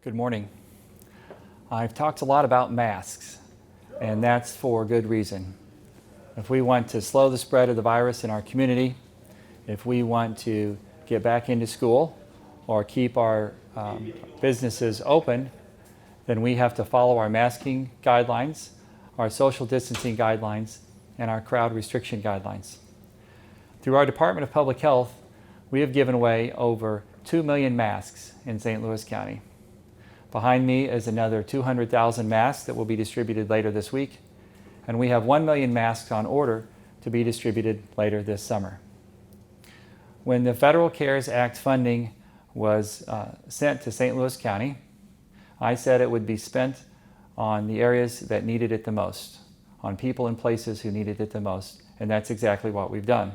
Good morning. I've talked a lot about masks, and that's for good reason. If we want to slow the spread of the virus in our community, if we want to get back into school or keep our businesses open, then we have to follow our masking guidelines, our social distancing guidelines, and our crowd restriction guidelines. Through our Department of Public Health, we have given away over 2 million masks in St. Louis County. Behind me is another 200,000 masks that will be distributed later this week, and we have 1 million masks on order to be distributed later this summer. When the Federal CARES Act funding was sent to St. Louis County, I said it would be spent on the areas that needed it the most, on people and places who needed it the most, and that's exactly what we've done.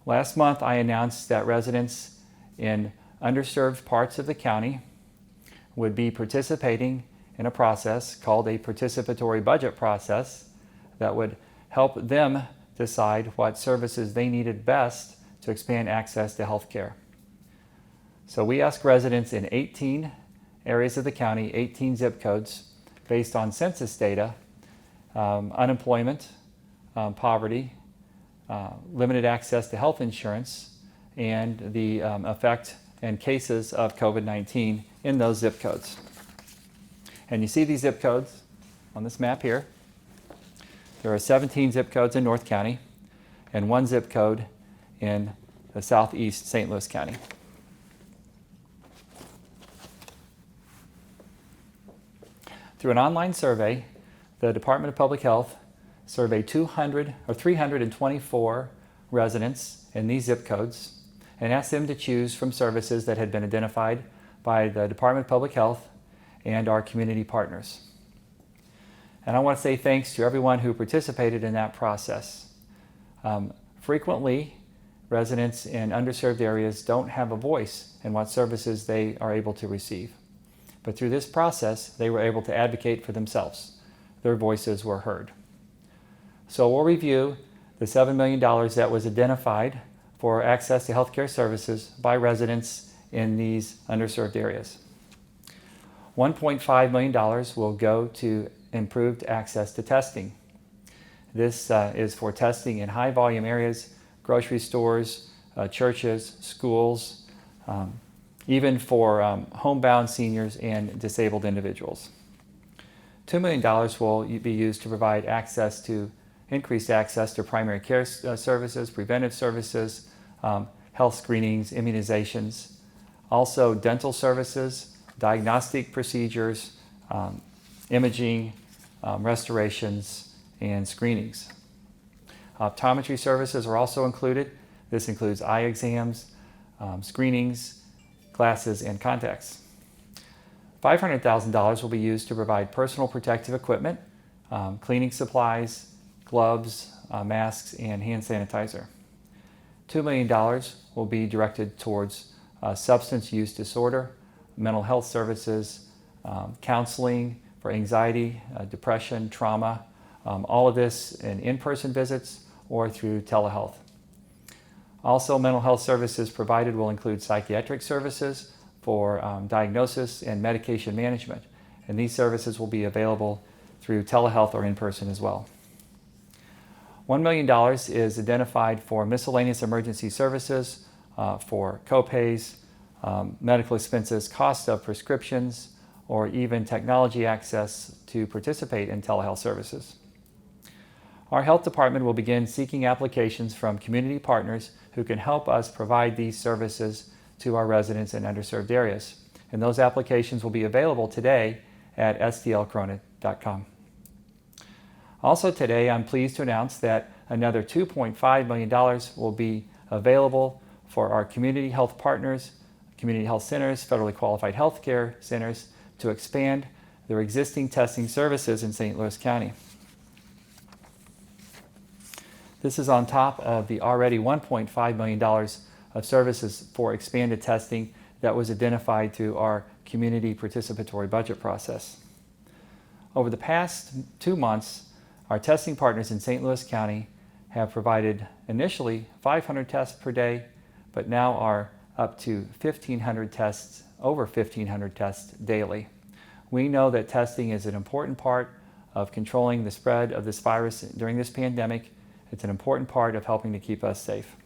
Last month, I announced that residents in underserved parts of the county would be participating in a process called a participatory budget process that would help them decide what services they needed best to expand access to health care. So we asked residents in 18 areas of the county, 18 zip codes, based on census data, unemployment, poverty, limited access to health insurance, and the effect and cases of COVID-19 in those zip codes. And you see these zip codes on this map here. There are 17 zip codes in North County and 1 zip code in the southeast St. Louis County. Through an online survey, the Department of Public Health surveyed 324 residents in these zip codes and asked them to choose from services that had been identified by the Department of Public Health and our community partners. And I want to say thanks to everyone who participated in that process. Frequently, residents in underserved areas don't have a voice in what services they are able to receive. But through this process, they were able to advocate for themselves. Their voices were heard. So we'll review the $7 million that was identified for access to healthcare services by residents in these underserved areas. $1.5 million will go to improved access to testing. This is for testing in high volume areas, grocery stores, churches, schools, even for homebound seniors and disabled individuals. $2 million will be used to provide increased access to primary care services, preventive services, health screenings, immunizations, also dental services, diagnostic procedures, imaging, restorations, and screenings. Optometry services are also included. This includes eye exams, screenings, glasses, and contacts. $500,000 will be used to provide personal protective equipment, cleaning supplies, gloves, masks, and hand sanitizer. $2 million will be directed towards substance use disorder, mental health services, counseling for anxiety, depression, trauma, all of this in-person visits or through telehealth. Also, mental health services provided will include psychiatric services for diagnosis and medication management, and these services will be available through telehealth or in person as well. $1 million is identified for miscellaneous emergency services, for copays, medical expenses, cost of prescriptions, or even technology access to participate in telehealth services. Our health department will begin seeking applications from community partners who can help us provide these services to our residents in underserved areas. And those applications will be available today at stlcorona.com. Also today, I'm pleased to announce that another $2.5 million will be available for our community health partners, community health centers, federally qualified healthcare centers to expand their existing testing services in St. Louis County. This is on top of the already $1.5 million of services for expanded testing that was identified through our community participatory budget process. Over the past 2 months, our testing partners in St. Louis County have provided initially 500 tests per day, but now are up to 1,500 tests, over 1,500 tests daily. We know that testing is an important part of controlling the spread of this virus during this pandemic. It's an important part of helping to keep us safe.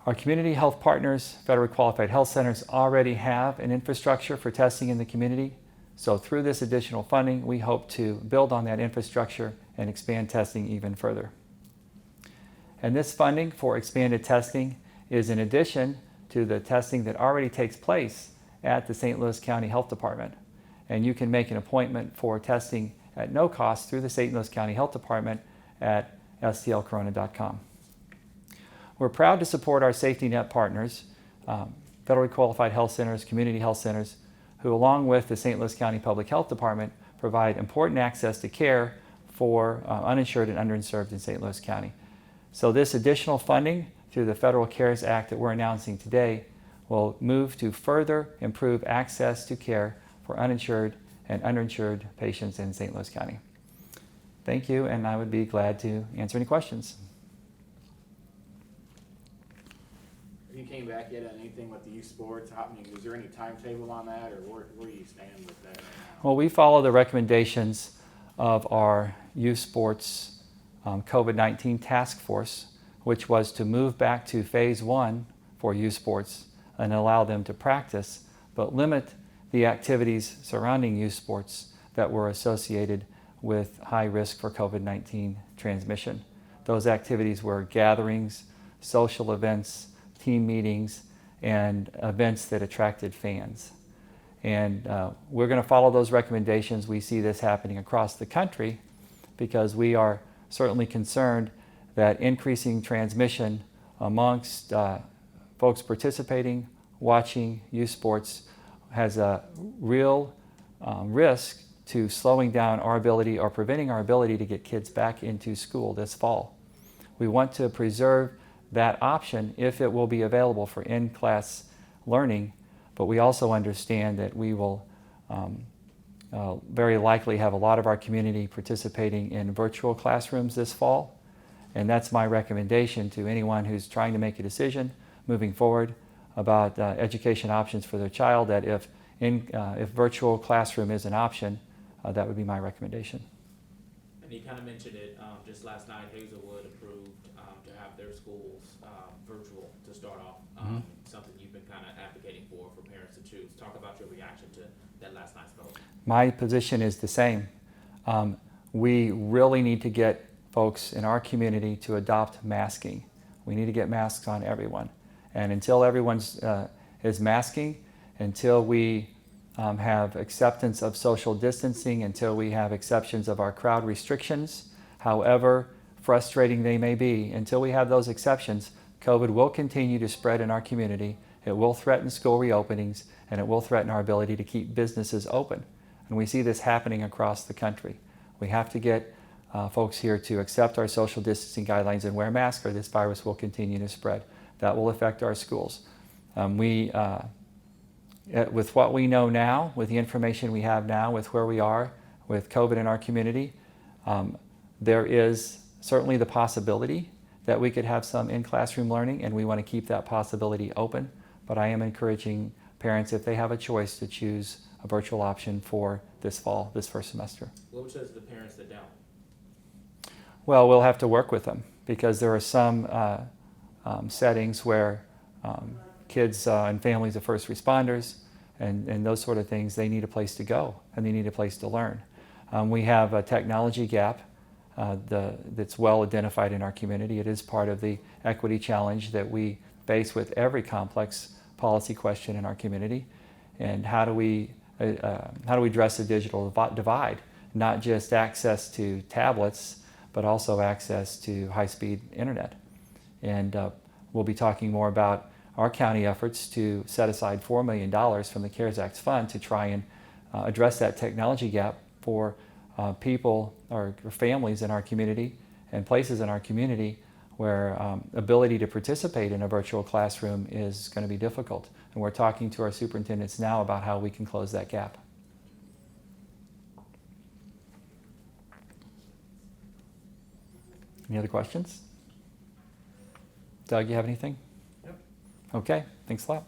Our community health partners, federally qualified health centers, already have an infrastructure for testing in the community. So through this additional funding, we hope to build on that infrastructure and expand testing even further. And this funding for expanded testing is in addition to the testing that already takes place at the St. Louis County Health Department. And you can make an appointment for testing at no cost through the St. Louis County Health Department at stlcorona.com. We're proud to support our safety net partners, federally qualified health centers, community health centers, who along with the St. Louis County Public Health Department provide important access to care for uninsured and underserved in St. Louis County. So this additional funding through the Federal CARES Act that we're announcing today will move to further improve access to care for uninsured and underinsured patients in St. Louis County. Thank you, and I would be glad to answer any questions. Have you came back yet on anything with the youth sports happening? Is there any timetable on that, or where do you stand with that right now? Well, we follow the recommendations of our youth sports COVID-19 task force, which was to move back to phase 1 for youth sports and allow them to practice, but limit the activities surrounding youth sports that were associated with high risk for COVID-19 transmission. Those activities were gatherings, social events, team meetings, and events that attracted fans. And we're going to follow those recommendations. We see this happening across the country because we are certainly concerned that increasing transmission amongst folks participating, watching youth sports has a real risk to slowing down our ability or preventing our ability to get kids back into school this fall. We want to preserve that option if it will be available for in-class learning, but we also understand that we will very likely have a lot of our community participating in virtual classrooms this fall. And that's my recommendation to anyone who's trying to make a decision moving forward about education options for their child, that if virtual classroom is an option, that would be my recommendation. And you kind of mentioned it just last night. Hazelwood approved to have their schools virtual to start off. Something you've been kind of advocating for parents to choose. Talk about your reaction to that last night's vote. My position is the same. We really need to get folks in our community to adopt masking. We need to get masks on everyone. And until everyone is masking, until we have acceptance of social distancing, until we have exceptions of our crowd restrictions, however frustrating they may be, until we have those exceptions, COVID will continue to spread in our community. It will threaten school reopenings, and it will threaten our ability to keep businesses open. And we see this happening across the country. We have to get folks here to accept our social distancing guidelines and wear masks, or this virus will continue to spread. That will affect our schools. With what we know now, with the information we have now, with where we are with COVID in our community, there is certainly the possibility that we could have some in-classroom learning, and we want to keep that possibility open. But I am encouraging parents, if they have a choice, to choose a virtual option for this fall, this first semester. What would you say to the parents that don't? Well, we'll have to work with them because there are some settings where kids and families of first responders and those sort of things, they need a place to go and they need a place to learn. We have a technology gap that's well identified in our community. It is part of the equity challenge that we face with every complex policy question in our community. And how do we address the digital divide? Not just access to tablets, but also access to high-speed internet. And we'll be talking more about our county efforts to set aside $4 million from the CARES Act fund to try and address that technology gap for people or families in our community and places in our community where ability to participate in a virtual classroom is going to be difficult. And we're talking to our superintendents now about how we can close that gap. Any other questions? Doug, you have anything? Yep. Okay, thanks a lot.